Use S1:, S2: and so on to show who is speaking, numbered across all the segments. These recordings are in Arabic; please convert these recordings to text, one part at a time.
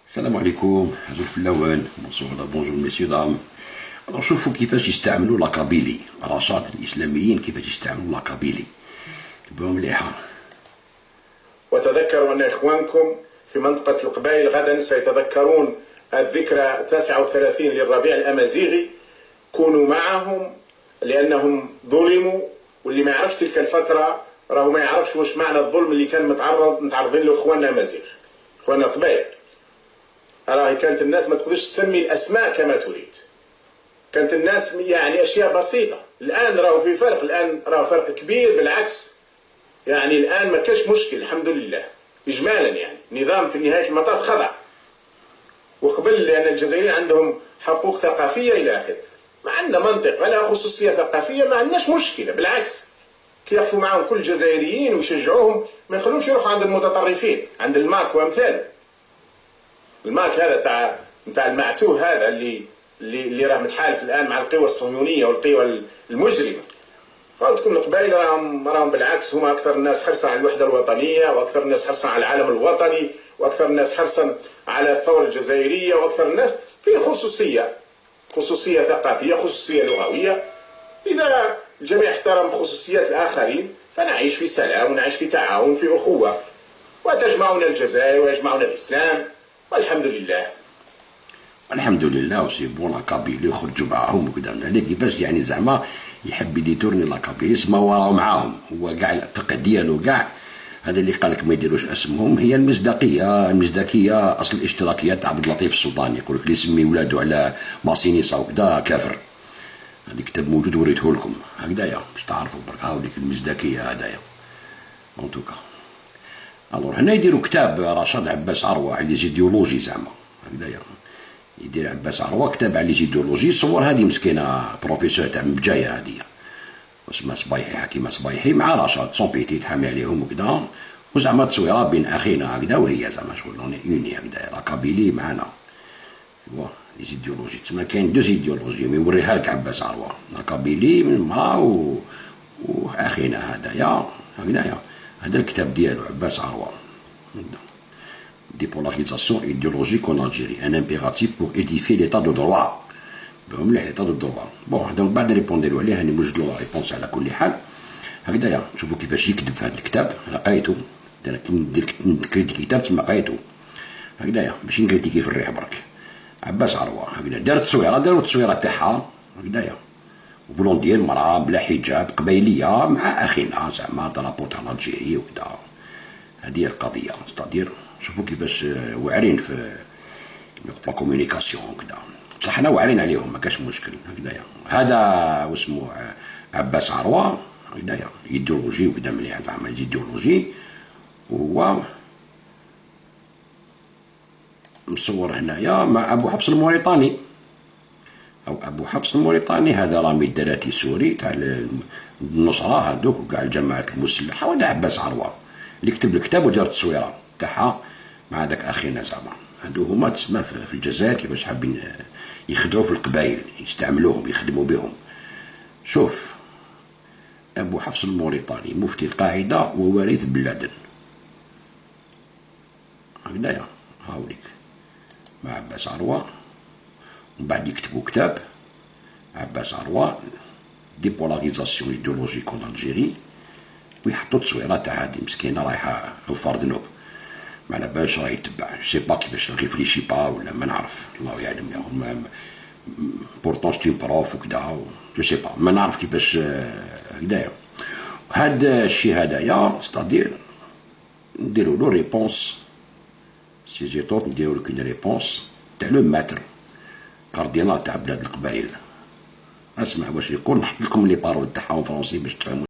S1: السلام عليكم. هذا في الاول بونجور ميسيو دام. شوفوا كيفاش يستعملوا لاكابيلي، رشاط الاسلاميين كيفاش يستعملوا لاكابيلي. تبعوا مليحه.
S2: وتذكروا أن إخوانكم في منطقة القبائل غدا سيتذكرون الذكرى 39 للربيع الأمازيغي. كونوا معهم لأنهم ظلموا، واللي ما يعرفش تلك الفترة راهو ما يعرفش واش معنى الظلم اللي كان متعرضين له إخواننا الأمازيغ، إخواننا القبائل. راهي كانت الناس ما تقدرش تسمي الأسماء كما تريد، كانت الناس يعني أشياء بسيطة. الآن راهو في فرق، الآن راهو فرق كبير بالعكس. يعني الآن ما كاش مشكل الحمد لله إجمالا، يعني نظام في نهاية المطاف خضع. وقبل لأن الجزائريين عندهم حقوق ثقافية إلى آخره، ما عندنا منطق ولا خصوصية ثقافية، ما عندناش مشكلة بالعكس. كي يقفوا معهم كل الجزائريين ويشجعوهم، ما يخلوش يروحوا عند المتطرفين، عند الماك وأمثاله. الماك هذا تاع المعتوه هذا اللي راه متحالف الآن مع القوى الصهيونية والقوى المجرمة. قلت لكم القبائل راهم بالعكس هم اكثر الناس حرصا على الوحده الوطنيه، واكثر الناس حرصا على العالم الوطني، واكثر الناس حرصا على الثوره الجزائريه، واكثر الناس في خصوصيه ثقافيه، خصوصيه لغويه. اذا الجميع احترم خصوصيات الاخرين فنعيش في سلام ونعيش في تعاون في اخوه، وتجمعنا الجزائر ويجمعنا الاسلام والحمد لله.
S1: الحمد لله. وسي بون لاكابيلي يخرجوا معاهم وكذا، على كيفاش يعني زعما يحب يديتورني لاكابيلي سما وراه معاهم. هو كاع الفقه ديالو كاع هذا اللي قالك ما يديروش اسمهم هي المزدكيه اصل الاشتراكيه تاع عبد اللطيف السلطاني. يقول لك اللي يسمي ولادو على ماسينيسا وكذا كافر. هذا كتاب موجود وريته لكم هكذايا باش تعرفوا برك هاوليك المزدكيه هذايا. اون توكا الور هنا يديروا كتاب رشاد عباس عروه على ليزيديولوجي زعما هكذايا. يدير عباس عروه كتاب على ليزيديولوجي. صور هذه مسكينه بروفيسور تاع مبجايه هذه اسمها صبايحي، حكيمه صبايحي، مع رشاد سون بيتي تحامي عليهم وكذا. وزعما تصويره بين اخينا هكذا، وهي زعما شغل اوني هكذا لاكابيلي معنا. ليزيديولوجي تسمى كاين دو زيديولوجي يوريها لك عباس عروه، لاكابيلي من المراه واخينا هذايا هكذايا. هذا الكتاب ديالو عباس عروه. Dépolarisation idéologique en Algérie, un impératif pour édifier l'état de droit. بهم l'état de droit. بون دونك بعد ريبونديرو عليه راني موجد له لا ريبونس على كل حال. هكذايا شوفوا كيفاش يكذب في هذا الكتاب. انا قريته، كريت الكتاب تما قريته هكذايا ماشي نكريتيكي في الريح برك. عباس عروه هكذا داروا التصويره تاعها هكذايا، فولون ديال مرأة بلا حجاب قبيليه مع اخينا زعما طرابور تاع الجيري وكذا. هذه هي القضيه. ستادير شوفوا كيفاش واعرين في لا كومونيكاسيون وكذا. بصح حنا واعرين عليهم ما كاش مشكل هكذايا. هذا واسمو عباس عروه هكذايا ايديولوجي وكذا مليح زعما ايديولوجي. وهو مصور هنايا مع ابو حفص الموريتاني، او ابو حفص الموريتاني. هذا رامي الدراتي السوري تاع النصره هذوك وكاع الجماعات المسلحه. وهذا عباس عروه اللي كتب الكتاب ودار التصويره تاعها مع داك اخينا زعما. هادو هما تسمى في الجزائر كيفاش حابين يخدعوا في القبائل، يستعملوهم يخدموا بهم. شوف ابو حفص الموريتاني مفتي القاعده ووارث بن لادن هكذايا هاوليك مع عباس عروه. ومن بعد يكتبوا كتاب عباس عروه ديبولاريزاسيون ايديولوجيك اون الجيري، ويحطوا تصويره تاع هادي مسكينه رايحه غفار ذنوب. ما على بالش راه يتبع سي با كيفاش ريفليشي با ولا ما نعرف الله يعلم يا هم. بورتون ستي بروف وكذا جو سي با ما نعرف كيفاش هكذايا. هاد الشيء هدايا ستادير نديرو له ريبونس سي زيتور، نديرو لك اون ريبونس تاع لو ماتر كاردينال تاع بلاد القبائل. اسمع واش يقول، نحط لكم لي بارول تاعهم فرونسي باش تفهموا.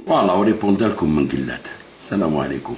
S1: فوالا وريبوند لكم من قلات. السلام عليكم.